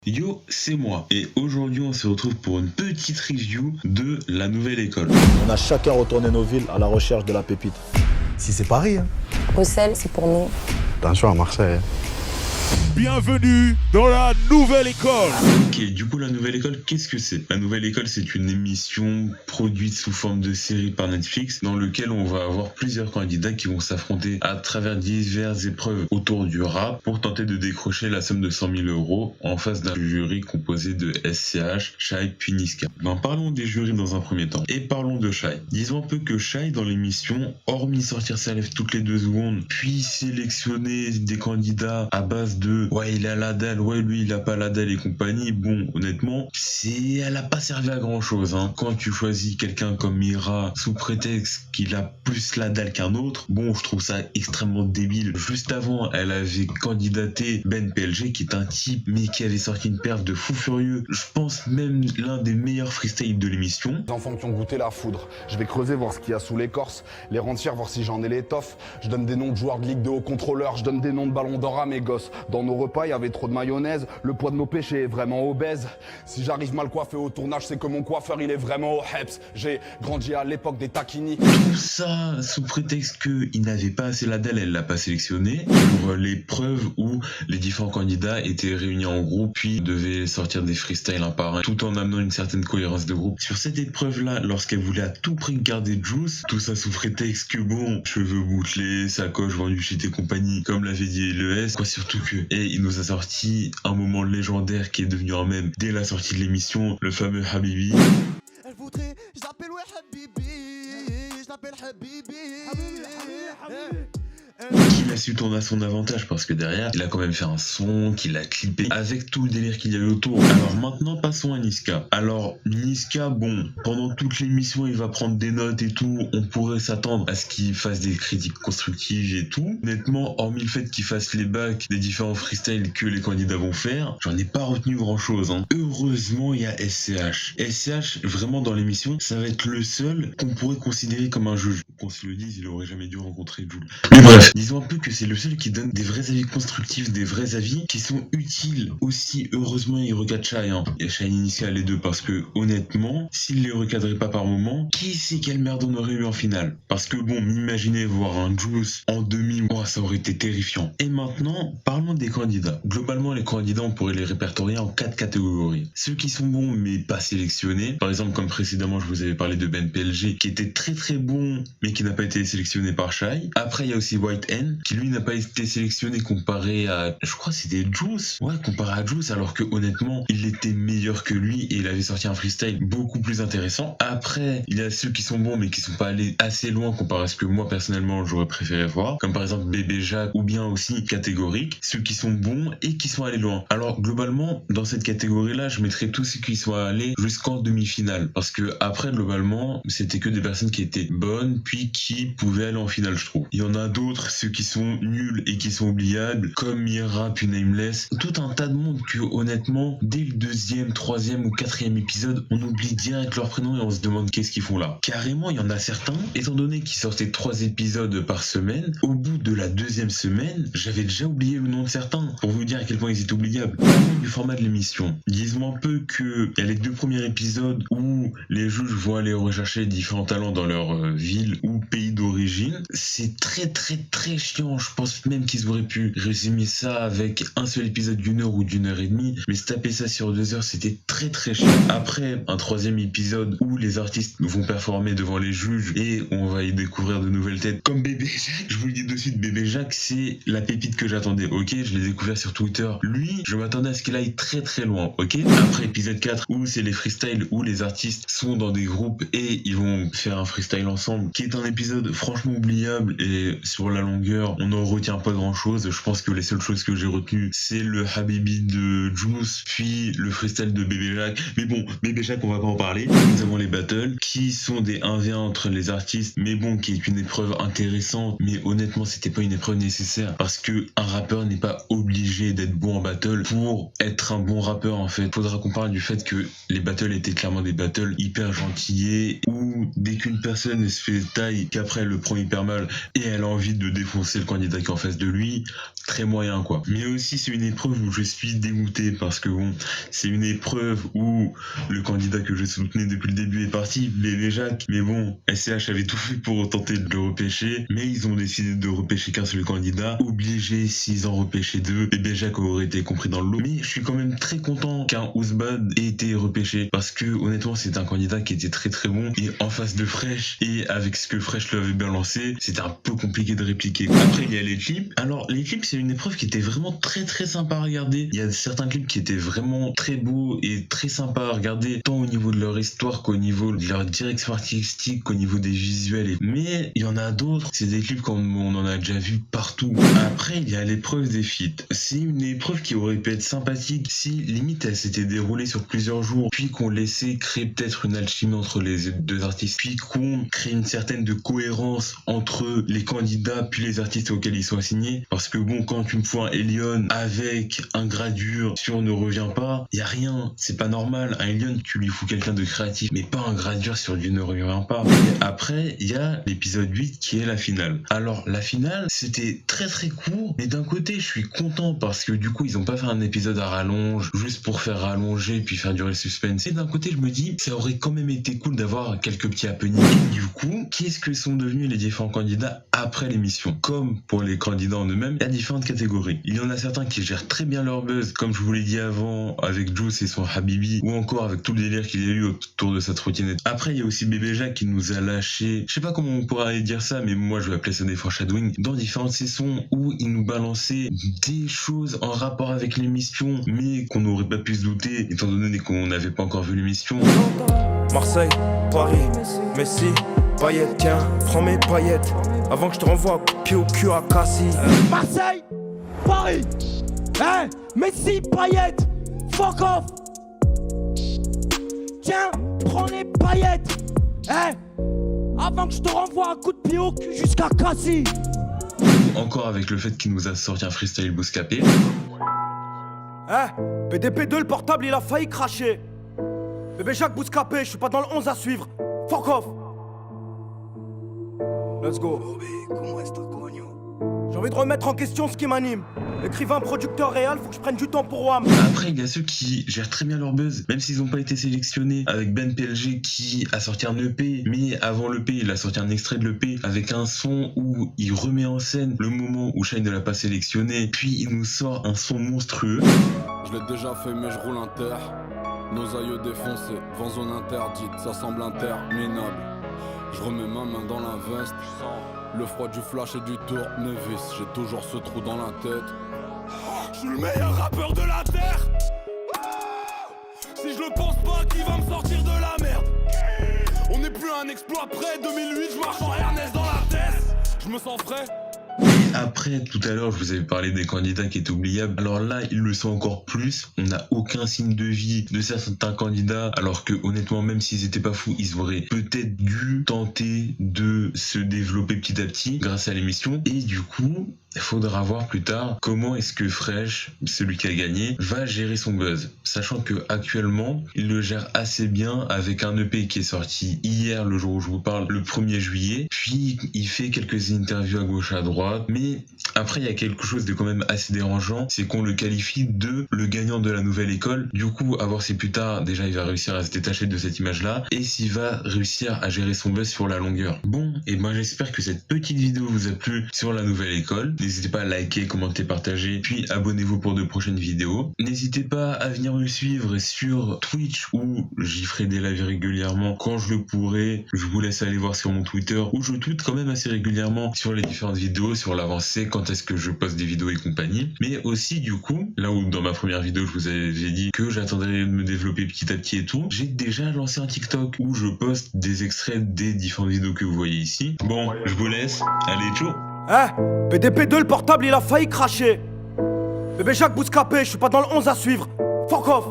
Yo, c'est moi. Et aujourd'hui, on se retrouve pour une petite review de la nouvelle école. On a chacun retourné nos villes à la recherche de la pépite. Si c'est Paris, hein. Bruxelles, c'est pour nous. Attention à Marseille. Bienvenue dans la nouvelle école. Ok, du coup, la nouvelle école, qu'est-ce que c'est? La nouvelle école, c'est une émission produite sous forme de série par Netflix, dans lequel on va avoir plusieurs candidats qui vont s'affronter à travers diverses épreuves autour du rap pour tenter de décrocher la somme de 100 000 euros en face d'un jury composé de SCH, Shai puis Niska. Ben, parlons des jurys dans un premier temps et parlons de Shai. Disons un peu que Shai dans l'émission, hormis sortir sa lèvre toutes les 2 secondes, puis sélectionner des candidats à base de ouais il a la dalle, ouais lui il a pas la dalle et compagnie, bon honnêtement elle a pas servi à grand chose hein. Quand tu choisis quelqu'un comme Mira sous prétexte qu'il a plus la dalle qu'un autre, bon je trouve ça extrêmement débile. Juste avant elle avait candidaté Ben PLG qui est un type mais qui avait sorti une perf de fou furieux, je pense même l'un des meilleurs freestyles de l'émission. Les enfants qui ont goûté la foudre, je vais creuser voir ce qu'il y a sous l'écorce, les rentières voir si j'en ai l'étoffe, je donne des noms de joueurs de ligue de haut contrôleurs, je donne des noms de ballons d'or à mes gosses. Dans nos repas il y avait trop de mayonnaise, le poids de nos péchés est vraiment obèse. Si j'arrive mal coiffé au tournage c'est que mon coiffeur il est vraiment au Heps. J'ai grandi à l'époque des taquinis. Tout ça sous prétexte qu'il n'avait pas assez la dalle, elle l'a pas sélectionné pour les preuves où les différents candidats étaient réunis en groupe puis devaient sortir des freestyles un par un tout en amenant une certaine cohérence de groupe. Sur cette épreuve là, lorsqu'elle voulait à tout prix garder Juice, tout ça sous prétexte que bon, cheveux bouclés, sacoche vendue chez tes compagnies comme l'avait dit LES, quoi surtout que il nous a sorti un moment légendaire qui est devenu un mème dès la sortie de l'émission, le fameux Habibi. Elle voudrait, je l'appelle ouais Habibi, je l'appelle Habibi, Qu'il a su tourner à son avantage parce que derrière il a quand même fait un son qu'il a clippé avec tout le délire qu'il y avait autour. Alors maintenant passons à Niska. Alors Niska, bon, pendant toute l'émission il va prendre des notes et tout, on pourrait s'attendre à ce qu'il fasse des critiques constructives et tout. Honnêtement, hormis le fait qu'il fasse les bacs des différents freestyles que les candidats vont faire, j'en ai pas retenu grand chose hein. Heureusement il y a SCH. SCH vraiment dans l'émission ça va être le seul qu'on pourrait considérer comme un juge. Qu'on se le dise, il aurait jamais dû rencontrer Jul. Mais bref, disons un peu que c'est le seul qui donne des vrais avis constructifs, des vrais avis qui sont utiles aussi. Heureusement il recadre Shai hein. Et Shai et Niska les deux parce que honnêtement s'il les recadrait pas par moment, qui sait quelle merde on aurait eu en finale. Parce que bon, m'imaginer voir un Juice en demi, oh, ça aurait été terrifiant. Et maintenant parlons des candidats. Globalement les candidats on pourrait les répertorier en 4 catégories. Ceux qui sont bons mais pas sélectionnés, par exemple comme précédemment je vous avais parlé de Ben PLG qui était très très bon mais qui n'a pas été sélectionné par Shai. Après il y a aussi White N qui lui n'a pas été sélectionné comparé à, je crois que c'était Juice, ouais comparé à Juice, alors que honnêtement il était meilleur que lui et il avait sorti un freestyle beaucoup plus intéressant. Après il y a ceux qui sont bons mais qui sont pas allés assez loin comparé à ce que moi personnellement j'aurais préféré voir, comme par exemple Bébé Jacques ou bien aussi Catégorique, ceux qui sont bons et qui sont allés loin. Alors globalement dans cette catégorie là je mettrais tous ceux qui sont allés jusqu'en demi-finale parce que après globalement c'était que des personnes qui étaient bonnes puis qui pouvaient aller en finale je trouve. Il y en a d'autres, ceux qui sont nuls et qui sont oubliables comme Mira puis Nameless, tout un tas de monde que honnêtement dès le 2e, 3e ou 4e épisode on oublie direct leur prénom et on se demande qu'est-ce qu'ils font là. Carrément il y en a certains, étant donné qu'ils sortaient 3 épisodes par semaine, au bout de la 2e semaine j'avais déjà oublié le nom de certains pour vous dire à quel point ils étaient oubliables. Du format de l'émission, disons un peu que il y a les 2 premiers épisodes où les juges vont aller rechercher différents talents dans leur ville ou pays d'origine. C'est très très très chiant, je pense même qu'ils auraient pu résumer ça avec un seul épisode d'1 heure ou d'1 heure et demie, mais se taper ça sur 2 heures c'était très très chiant. Après un 3e épisode où les artistes vont performer devant les juges et on va y découvrir de nouvelles têtes comme Bébé Jacques. Je vous le dis de suite, Bébé Jacques c'est la pépite que j'attendais, ok, je l'ai découvert sur Twitter, lui je m'attendais à ce qu'il aille très très loin, ok. Après épisode 4 où c'est les freestyles où les artistes sont dans des groupes et ils vont faire un freestyle ensemble, qui est un épisode franchement oubliable et sur la longueur on n'en retient pas grand chose. Je pense que les seules choses que j'ai retenues c'est le Habibi de Juice puis le freestyle de Bébé Jacques, mais bon Bébé Jacques on va pas en parler. Nous avons les battles qui sont des 1v1 entre les artistes, mais bon qui est une épreuve intéressante, mais honnêtement c'était pas une épreuve nécessaire parce que un rappeur n'est pas obligé d'être bon en battle pour être un bon rappeur en fait. Faudra qu'on parle du fait que les battles étaient clairement des battles hyper gentillés où dès qu'une personne se fait taille, qu'après elle le prend hyper mal et elle a envie de défoncer le candidat qui est en face de lui, très moyen quoi. Mais aussi c'est une épreuve où je suis dégoûté parce que bon, c'est une épreuve où le candidat que je soutenais depuis le début est parti, Bébé Jacques, mais bon, SCH avait tout fait pour tenter de le repêcher, mais ils ont décidé de repêcher qu'un seul candidat, obligé s'ils en repêchaient deux, Bébé Jacques aurait été compris dans le lot, mais je suis quand même très content qu'un Ousbad ait été repêché parce que honnêtement c'est un candidat qui était très très bon et en face de Fresh et avec ce que Fresh lui avait balancé, c'était un peu compliqué de répliquer. Après il y a les clips. Alors les clips c'est une épreuve qui était vraiment très très sympa à regarder. Il y a certains clips qui étaient vraiment très beaux et très sympas à regarder, tant au niveau de leur histoire qu'au niveau de leur direction artistique, qu'au niveau des visuels. Mais il y en a d'autres, c'est des clips comme on en a déjà vu partout. Après il y a l'épreuve des feats. C'est une épreuve qui aurait pu être sympathique si limite elle s'était déroulée sur plusieurs jours, puis qu'on laissait créer peut-être une alchimie entre les deux artistes, puis qu'on crée une certaine de cohérence entre les candidats puis les artistes auxquels ils sont assignés. Parce que bon, quand tu me fous un Elion avec un Gradure sur Ne Revient Pas, y a rien, c'est pas normal. Un Elion, tu lui fous quelqu'un de créatif, mais pas un Gradure sur du Ne Revient Pas. Et après, il y a l'épisode 8 qui est la finale. Alors la finale, c'était très très court, mais d'un côté je suis content parce que du coup ils ont pas fait un épisode à rallonge juste pour faire rallonger puis faire durer le suspense. Et d'un côté je me dis ça aurait quand même été cool d'avoir quelques petits happenings. Et du coup, qu'est-ce que sont devenus les différents candidats après l'émission? Comme pour les candidats en eux-mêmes, il y a différentes catégories. Il y en a certains qui gèrent très bien leur buzz, comme je vous l'ai dit avant avec Juice et son Habibi, ou encore avec tout le délire qu'il y a eu autour de sa trottinette. Après il y a aussi Bébé Jacques qui nous a lâché, je sais pas comment on pourrait dire ça, mais moi je vais appeler ça des foreshadowing, dans différentes saisons où il nous balançait des choses en rapport avec l'émission, mais qu'on n'aurait pas pu se douter étant donné qu'on n'avait pas encore vu l'émission. Marseille, Paris, Messi, Payet, tiens, prends mes paillettes avant que je te renvoie pied au cul à Cassis. Marseille, Paris, hein, Messi, Payet, fuck off. Tiens, prends les paillettes, hein, avant que je te renvoie un coup de pied au cul jusqu'à Cassis. Encore avec le fait qu'il nous a sorti un freestyle Bouscapé. PDP2, le portable il a failli cracher. Bébé Jacques Bouscapé, je suis pas dans le 11 à suivre. Fuck off. Let's go. J'ai envie de remettre en question ce qui m'anime. Écrivain, producteur réel, faut que je prenne du temps pour WAM. Après, il y a ceux qui gèrent très bien leur buzz, même s'ils n'ont pas été sélectionnés, avec Ben PLG qui a sorti un EP, mais avant l'EP, il a sorti un extrait de l'EP avec un son où il remet en scène le moment où Shine ne l'a pas sélectionné, puis il nous sort un son monstrueux. Je l'ai déjà fait, mais je roule inter. Nos aïeux défoncés, vent zone interdite, ça semble interminable. Je remets ma main dans la veste. Le froid du flash et du tournevis, j'ai toujours ce trou dans la tête. Je suis le meilleur rappeur de la terre. Si je le pense pas, qui va me sortir de la merde? On n'est plus à un exploit près, 2008, je marche en Ernest dans la tête. Je me sens frais. Et après, tout à l'heure, je vous avais parlé des candidats qui étaient oubliables. Alors là, ils le sont encore plus. On n'a aucun signe de vie de certains candidats. Alors que, honnêtement, même s'ils étaient pas fous, ils auraient peut-être dû tenter de se développer petit à petit grâce à l'émission. Et du coup, il faudra voir plus tard comment est-ce que Fresh, celui qui a gagné, va gérer son buzz. Sachant que actuellement, il le gère assez bien avec un EP qui est sorti hier, le jour où je vous parle, le 1er juillet. Puis, il fait quelques interviews à gauche à droite. Mais après, il y a quelque chose de quand même assez dérangeant, c'est qu'on le qualifie de le gagnant de la nouvelle école. Du coup, à voir si plus tard, déjà, il va réussir à se détacher de cette image-là et s'il va réussir à gérer son buzz sur la longueur. Bon, et ben j'espère que cette petite vidéo vous a plu sur la nouvelle école. N'hésitez pas à liker, commenter, partager, puis abonnez-vous pour de prochaines vidéos. N'hésitez pas à venir me suivre sur Twitch où j'y ferai des lives régulièrement quand je le pourrai. Je vous laisse aller voir sur mon Twitter où je tweete quand même assez régulièrement sur les différentes vidéos, sur l'avancée, quand est-ce que je poste des vidéos et compagnie. Mais aussi du coup, là où dans ma première vidéo je vous avais dit que j'attendrais de me développer petit à petit et tout, j'ai déjà lancé un TikTok où je poste des extraits des différentes vidéos que vous voyez ici. Bon, je vous laisse, allez ciao. PDP2, le portable il a failli cracher. Bébé Jacques Bouscapé, je suis pas dans le 11 à suivre. Fuck off.